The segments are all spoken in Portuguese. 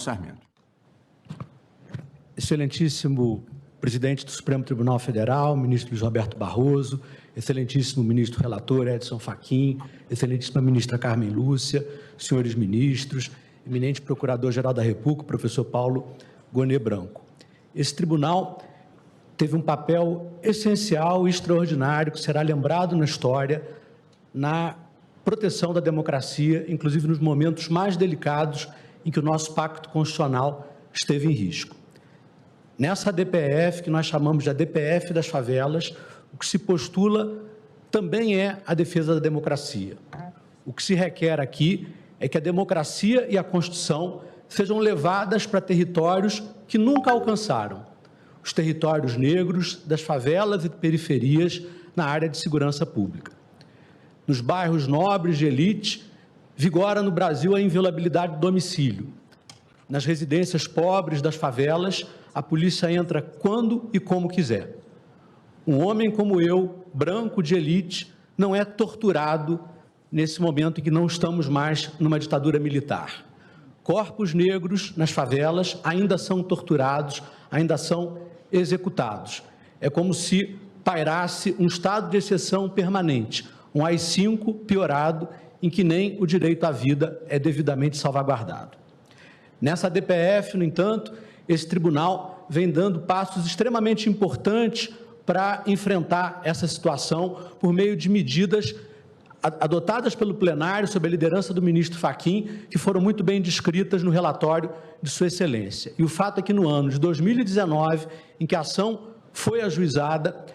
Sarmento. Excelentíssimo presidente do Supremo Tribunal Federal, ministro Luiz Roberto Barroso, excelentíssimo ministro relator Edson Fachin, excelentíssima ministra Carmen Lúcia, senhores ministros, eminente procurador-geral da República, professor Paulo Gonet Branco. Esse tribunal teve um papel essencial e extraordinário que será lembrado na história na proteção da democracia, inclusive nos momentos mais delicados em que o nosso pacto constitucional esteve em risco. Nessa DPF, que nós chamamos de DPF das favelas, o que se postula também é a defesa da democracia. O que se requer aqui é que a democracia e a Constituição sejam levadas para territórios que nunca alcançaram, os territórios negros das favelas e periferias na área de segurança pública. Nos bairros nobres de elite, vigora no Brasil a inviolabilidade do domicílio. Nas residências pobres das favelas, a polícia entra quando e como quiser. Um homem como eu, branco de elite, não é torturado nesse momento em que não estamos mais numa ditadura militar. Corpos negros nas favelas ainda são torturados, ainda são executados. É como se pairasse um estado de exceção permanente, um AI-5 piorado, em que nem o direito à vida é devidamente salvaguardado. Nessa DPF, no entanto, esse tribunal vem dando passos extremamente importantes para enfrentar essa situação por meio de medidas adotadas pelo plenário sob a liderança do ministro Fachin, que foram muito bem descritas no relatório de Sua Excelência. E o fato é que no ano de 2019, em que a ação foi ajuizada,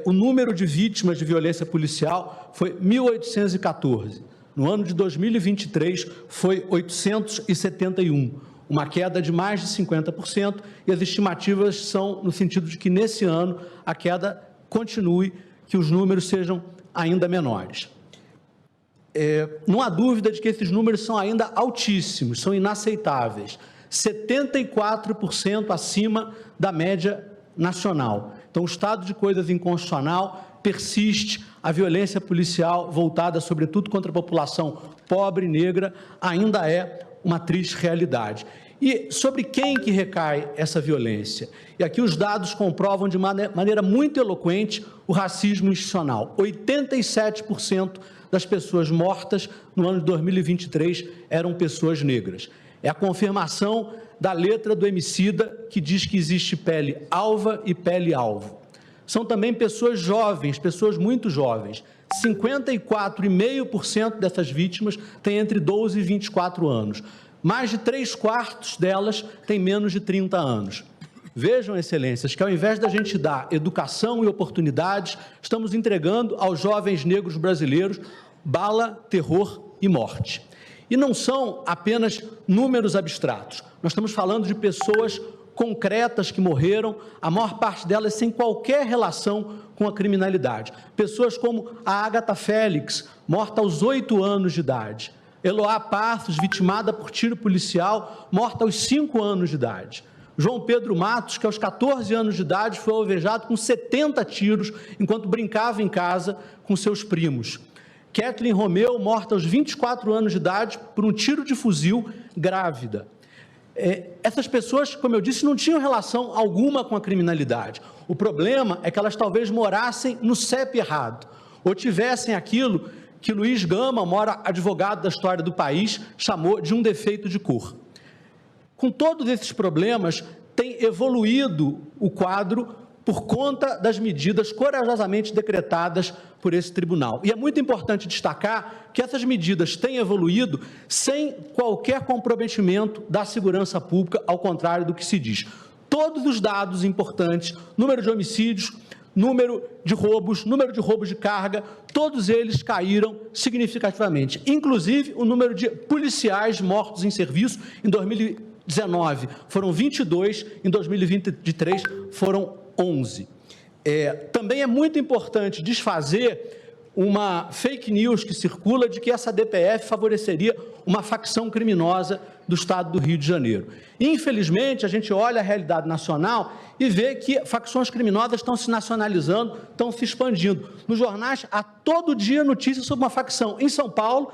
o número de vítimas de violência policial foi 1.814. No ano de 2023, foi 871, uma queda de mais de 50%, e as estimativas são no sentido de que, nesse ano, a queda continue, que os números sejam ainda menores. Não há dúvida de que esses números são ainda altíssimos, são inaceitáveis, 74% acima da média nacional. Então, o estado de coisas inconstitucional persiste, a violência policial voltada, sobretudo, contra a população pobre e negra, ainda é uma triste realidade. E sobre quem que recai essa violência? E aqui os dados comprovam de maneira muito eloquente o racismo institucional. 87% das pessoas mortas no ano de 2023 eram pessoas negras. É a confirmação da letra do Emicida, que diz que existe pele alva e pele alvo. São também pessoas jovens, pessoas muito jovens. 54,5% dessas vítimas têm entre 12 e 24 anos. Mais de 3/4 delas têm menos de 30 anos. Vejam, excelências, que ao invés da gente dar educação e oportunidades, estamos entregando aos jovens negros brasileiros bala, terror e morte. E não são apenas números abstratos. Nós estamos falando de pessoas concretas que morreram, a maior parte delas sem qualquer relação com a criminalidade. Pessoas como a Agatha Félix, morta aos 8 anos de idade. Eloá Passos, vitimada por tiro policial, morta aos 5 anos de idade. João Pedro Matos, que aos 14 anos de idade foi alvejado com 70 tiros enquanto brincava em casa com seus primos. Kathleen Romeu, morta aos 24 anos de idade por um tiro de fuzil, grávida. Essas pessoas, como eu disse, não tinham relação alguma com a criminalidade. O problema é que elas talvez morassem no CEP errado, ou tivessem aquilo que Luiz Gama, maior advogado da história do país, chamou de um defeito de cor. Com todos esses problemas, tem evoluído o quadro por conta das medidas corajosamente decretadas por esse tribunal. E é muito importante destacar que essas medidas têm evoluído sem qualquer comprometimento da segurança pública, ao contrário do que se diz. Todos os dados importantes, número de homicídios, número de roubos de carga, todos eles caíram significativamente. Inclusive, o número de policiais mortos em serviço em 2019 foram 22, em 2023 foram 11. Também é muito importante desfazer uma fake news que circula de que essa DPF favoreceria uma facção criminosa do estado do Rio de Janeiro. Infelizmente, a gente olha a realidade nacional e vê que facções criminosas estão se nacionalizando, estão se expandindo. Nos jornais, há todo dia notícias sobre uma facção em São Paulo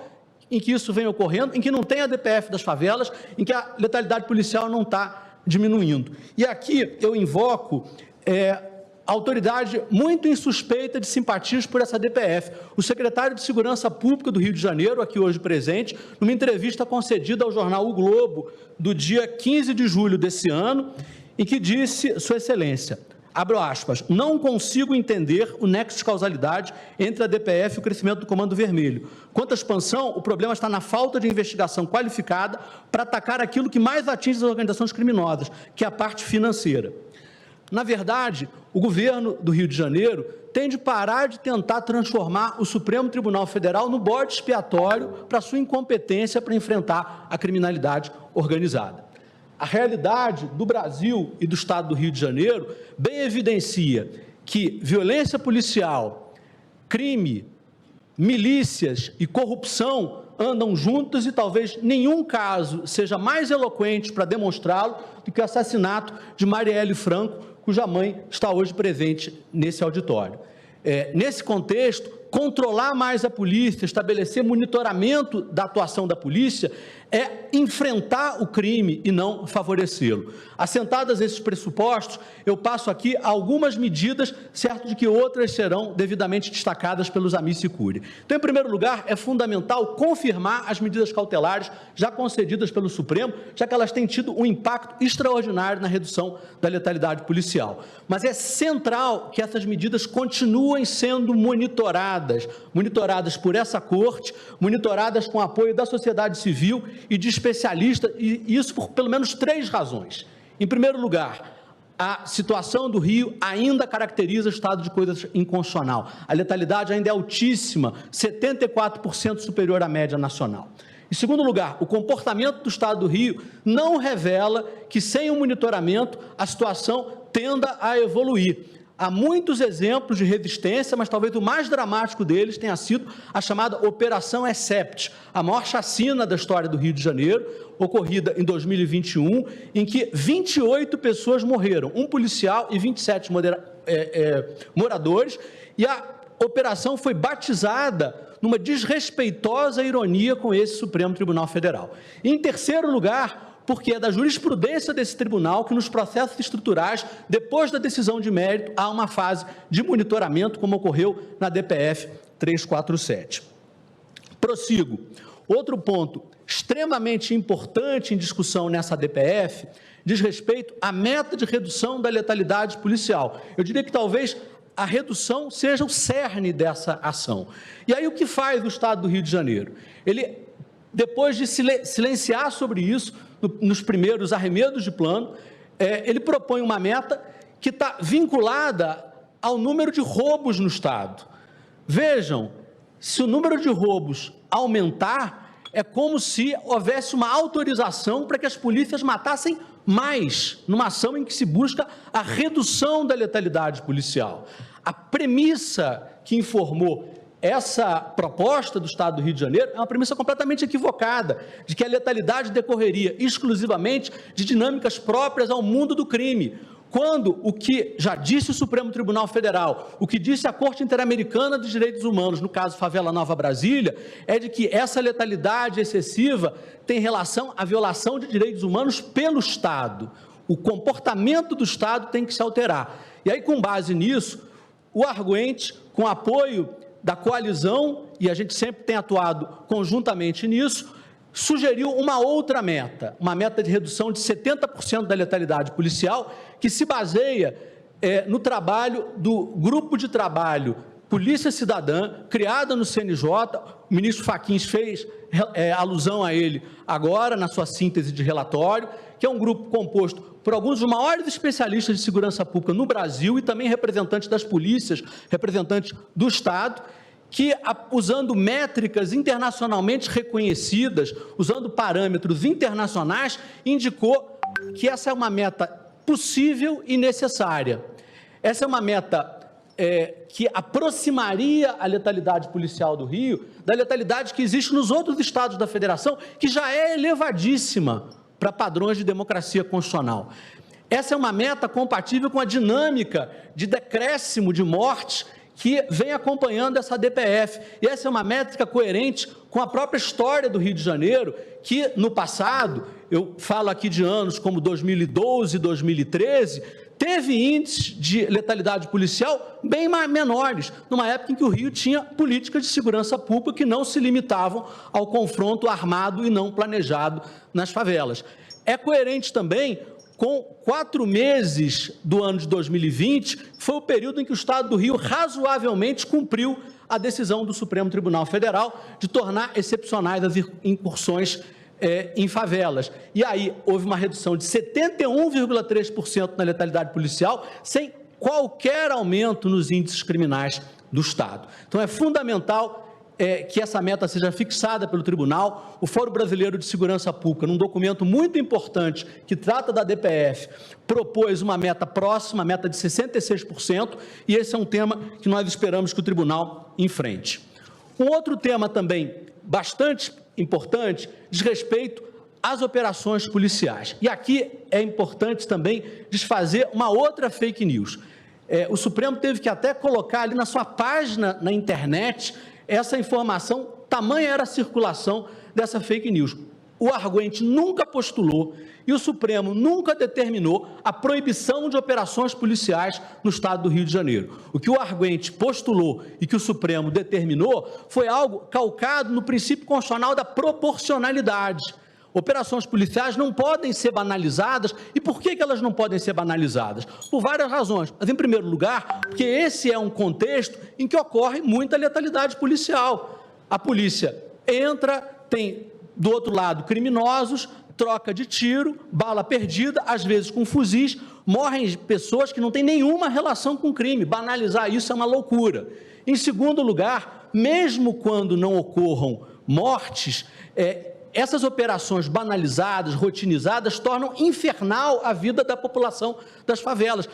em que isso vem ocorrendo, em que não tem a DPF das favelas, em que a letalidade policial não está diminuindo. E aqui eu invoco autoridade muito insuspeita de simpatias por essa DPF. O secretário de Segurança Pública do Rio de Janeiro, aqui hoje presente, numa entrevista concedida ao jornal O Globo, do dia 15 de julho desse ano, em que disse, Sua Excelência, abro aspas, não consigo entender o nexo de causalidade entre a DPF e o crescimento do Comando Vermelho. Quanto à expansão, o problema está na falta de investigação qualificada para atacar aquilo que mais atinge as organizações criminosas, que é a parte financeira. Na verdade, o governo do Rio de Janeiro tem de parar de tentar transformar o Supremo Tribunal Federal no bode expiatório para sua incompetência para enfrentar a criminalidade organizada. A realidade do Brasil e do Estado do Rio de Janeiro bem evidencia que violência policial, crime, milícias e corrupção andam juntos e talvez nenhum caso seja mais eloquente para demonstrá-lo do que o assassinato de Marielle Franco, cuja mãe está hoje presente nesse auditório. Nesse contexto, controlar mais a polícia, estabelecer monitoramento da atuação da polícia é enfrentar o crime e não favorecê-lo. Assentadas esses pressupostos, eu passo aqui algumas medidas, certo de que outras serão devidamente destacadas pelos amici curiae. Então, em primeiro lugar, é fundamental confirmar as medidas cautelares já concedidas pelo Supremo, já que elas têm tido um impacto extraordinário na redução da letalidade policial. Mas é central que essas medidas continuem sendo monitoradas por essa corte, monitoradas com apoio da sociedade civil e de especialistas, e isso por pelo menos 3 razões. Em primeiro lugar, a situação do Rio ainda caracteriza o estado de coisas inconstitucional. A letalidade ainda é altíssima, 74% superior à média nacional. Em segundo lugar, o comportamento do estado do Rio não revela que, sem o monitoramento, a situação tenda a evoluir. Há muitos exemplos de resistência, mas talvez o mais dramático deles tenha sido a chamada Operação Except, a maior chacina da história do Rio de Janeiro, ocorrida em 2021, em que 28 pessoas morreram, um policial e 27 moradores, e a operação foi batizada numa desrespeitosa ironia com esse Supremo Tribunal Federal. E, em terceiro lugar, porque é da jurisprudência desse tribunal que nos processos estruturais, depois da decisão de mérito, há uma fase de monitoramento, como ocorreu na DPF 347. Prossigo. Outro ponto extremamente importante em discussão nessa DPF diz respeito à meta de redução da letalidade policial. Eu diria que talvez a redução seja o cerne dessa ação. E aí o que faz o Estado do Rio de Janeiro? Ele, depois de silenciar sobre isso, nos primeiros arremedos de plano, ele propõe uma meta que está vinculada ao número de roubos no Estado. Vejam, se o número de roubos aumentar, é como se houvesse uma autorização para que as polícias matassem mais, numa ação em que se busca a redução da letalidade policial. A premissa que informou essa proposta do Estado do Rio de Janeiro é uma premissa completamente equivocada, de que a letalidade decorreria exclusivamente de dinâmicas próprias ao mundo do crime, quando o que já disse o Supremo Tribunal Federal, o que disse a Corte Interamericana dos Direitos Humanos, no caso Favela Nova Brasília, é de que essa letalidade excessiva tem relação à violação de direitos humanos pelo Estado. O comportamento do Estado tem que se alterar. E aí, com base nisso, o arguente, com apoio da coalizão, e a gente sempre tem atuado conjuntamente nisso, sugeriu uma outra meta, uma meta de redução de 70% da letalidade policial, que se baseia no trabalho do Grupo de Trabalho Polícia Cidadã, criada no CNJ, o ministro Fachin fez alusão a ele agora na sua síntese de relatório, que é um grupo composto por alguns dos maiores especialistas de segurança pública no Brasil e também representantes das polícias, representantes do Estado, que, usando métricas internacionalmente reconhecidas, usando parâmetros internacionais, indicou que essa é uma meta possível e necessária. Essa é uma meta que aproximaria a letalidade policial do Rio da letalidade que existe nos outros estados da federação, que já é elevadíssima para padrões de democracia constitucional. Essa é uma meta compatível com a dinâmica de decréscimo de mortes que vem acompanhando essa DPF. E essa é uma métrica coerente com a própria história do Rio de Janeiro, que no passado, eu falo aqui de anos como 2012, 2013, teve índices de letalidade policial bem menores, numa época em que o Rio tinha políticas de segurança pública que não se limitavam ao confronto armado e não planejado nas favelas. É coerente também com 4 meses do ano de 2020, foi o período em que o Estado do Rio razoavelmente cumpriu a decisão do Supremo Tribunal Federal de tornar excepcionais as incursões em favelas. E aí houve uma redução de 71,3% na letalidade policial, sem qualquer aumento nos índices criminais do Estado. Então é fundamental que essa meta seja fixada pelo tribunal. O Fórum Brasileiro de Segurança Pública, num documento muito importante que trata da DPF, propôs uma meta próxima, a meta de 66%, e esse é um tema que nós esperamos que o tribunal enfrente. Um outro tema também bastante importante diz respeito às operações policiais. E aqui é importante também desfazer uma outra fake news. O Supremo teve que até colocar ali na sua página na internet essa informação, tamanha era a circulação dessa fake news. O Argüente nunca postulou e o Supremo nunca determinou a proibição de operações policiais no Estado do Rio de Janeiro. O que o Argüente postulou e que o Supremo determinou foi algo calcado no princípio constitucional da proporcionalidade. Operações policiais não podem ser banalizadas. E por que elas não podem ser banalizadas? Por várias razões. Mas, em primeiro lugar, porque esse é um contexto em que ocorre muita letalidade policial. A polícia entra, tem do outro lado criminosos, troca de tiro, bala perdida, às vezes com fuzis, morrem pessoas que não têm nenhuma relação com o crime. Banalizar isso é uma loucura. Em segundo lugar, mesmo quando não ocorram mortes, essas operações banalizadas, rotinizadas, tornam infernal a vida da população das favelas.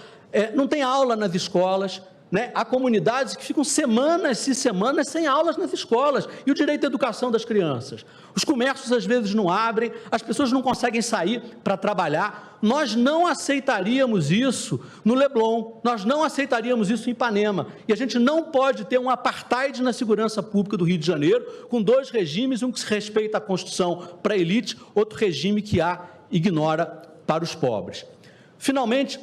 Não tem aula nas escolas, né? Há comunidades que ficam semanas e semanas sem aulas nas escolas. E o direito à educação das crianças? Os comércios às vezes não abrem, as pessoas não conseguem sair para trabalhar. Nós não aceitaríamos isso no Leblon, nós não aceitaríamos isso em Ipanema. E a gente não pode ter um apartheid na segurança pública do Rio de Janeiro, com 2 regimes, um que se respeita a Constituição para a elite, outro regime que ignora para os pobres. Finalmente,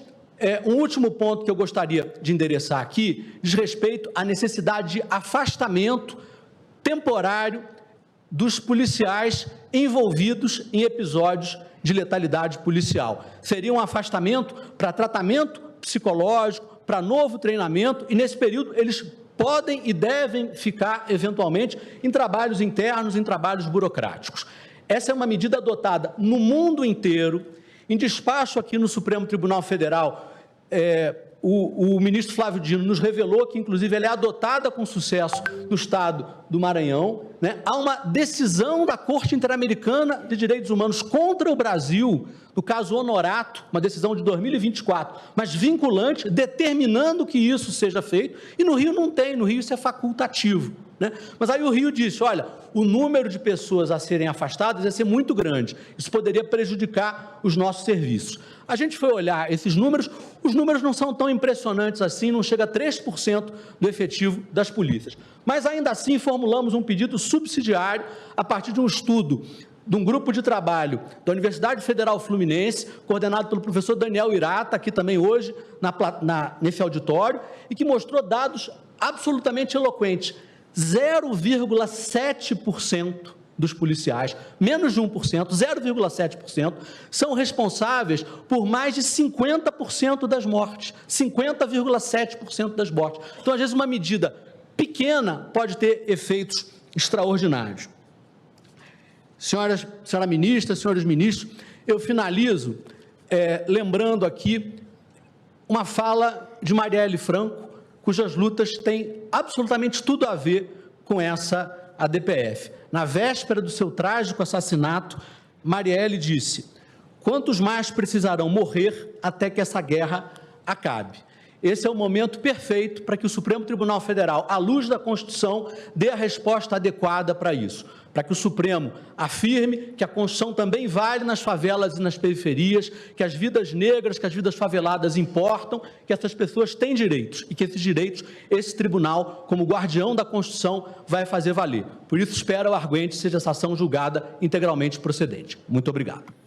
um último ponto que eu gostaria de endereçar aqui diz respeito à necessidade de afastamento temporário dos policiais envolvidos em episódios de letalidade policial. Seria um afastamento para tratamento psicológico, para novo treinamento, e nesse período eles podem e devem ficar, eventualmente, em trabalhos internos, em trabalhos burocráticos. Essa é uma medida adotada no mundo inteiro. Em despacho aqui no Supremo Tribunal Federal, o ministro Flávio Dino nos revelou que, inclusive, ela é adotada com sucesso no estado do Maranhão, né? Há uma decisão da Corte Interamericana de Direitos Humanos contra o Brasil, no caso Honorato, uma decisão de 2024, mas vinculante, determinando que isso seja feito, e no Rio não tem, no Rio isso é facultativo, né? Mas aí o Rio disse, olha, o número de pessoas a serem afastadas ia ser muito grande, isso poderia prejudicar os nossos serviços. A gente foi olhar esses números, os números não são tão impressionantes assim, não chega a 3% do efetivo das polícias. Mas ainda assim formulamos um pedido subsidiário a partir de um estudo de um grupo de trabalho da Universidade Federal Fluminense, coordenado pelo professor Daniel Irata, aqui também hoje nesse auditório, e que mostrou dados absolutamente eloquentes. 0,7% dos policiais, menos de 1%, 0,7%, são responsáveis por mais de 50% das mortes, 50,7% das mortes. Então, às vezes, uma medida pequena pode ter efeitos extraordinários. Senhora ministra, senhores ministros, eu finalizo lembrando aqui uma fala de Marielle Franco, cujas lutas têm absolutamente tudo a ver com essa ADPF. Na véspera do seu trágico assassinato, Marielle disse: quantos mais precisarão morrer até que essa guerra acabe? Esse é o momento perfeito para que o Supremo Tribunal Federal, à luz da Constituição, dê a resposta adequada para isso, para que o Supremo afirme que a Constituição também vale nas favelas e nas periferias, que as vidas negras, que as vidas faveladas importam, que essas pessoas têm direitos e que esses direitos, esse tribunal, como guardião da Constituição, vai fazer valer. Por isso, espero, arguente, seja essa ação julgada integralmente procedente. Muito obrigado.